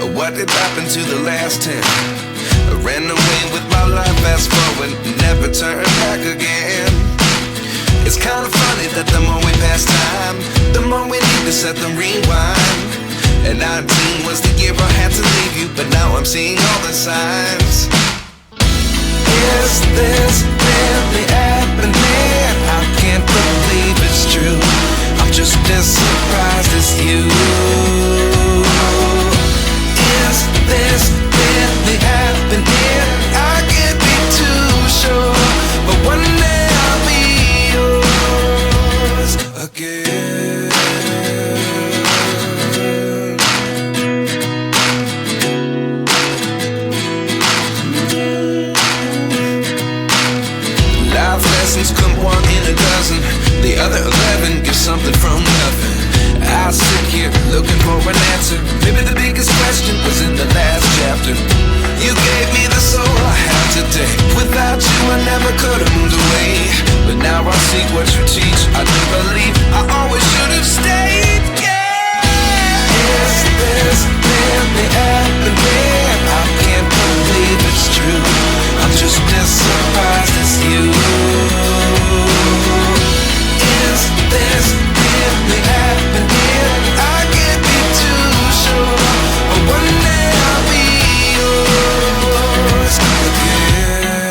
What did happen to the last 10? I ran away with my life, fast forward, never turn back again. It's kind of funny that the more we pass time, the more we need to set the rewind. And 19 was the year I had to leave you, but now I'm seeing all the signs. Is this really happening? I can't believe it's true. I'm just as surprised as you. Is this really happening? I can't be too sure, but one day I'll be yours again. Life lessons come one in a dozen. The other 11 give something from nothing. I sit here looking for an answer. Maybe the biggest question was in the last chapter. You gave me the soul I have today. Without you I never could have moved away. But now I see what you teach. I do believe I always should have stayed. Yeah. Is this really happening? I can't believe it's true. I'm just as surprised as you. Is this really happening? I can't be too sure, but one day I'll be yours again.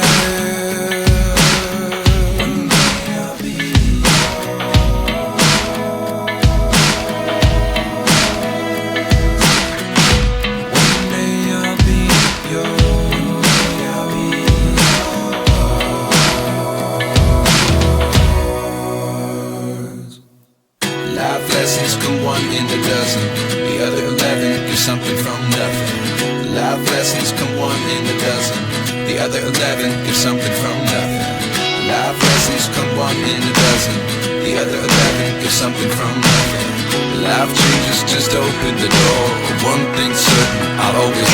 One day I'll be yours. One day I'll be yours. I'll be yours. Life lessons come one in a dozen. The other 11 give something from nothing. Life lessons come one in a dozen. The other 11 give something from nothing. Life lessons come one in a dozen. The other 11 give something from nothing. Life changes just open the door. One thing's certain, I'll always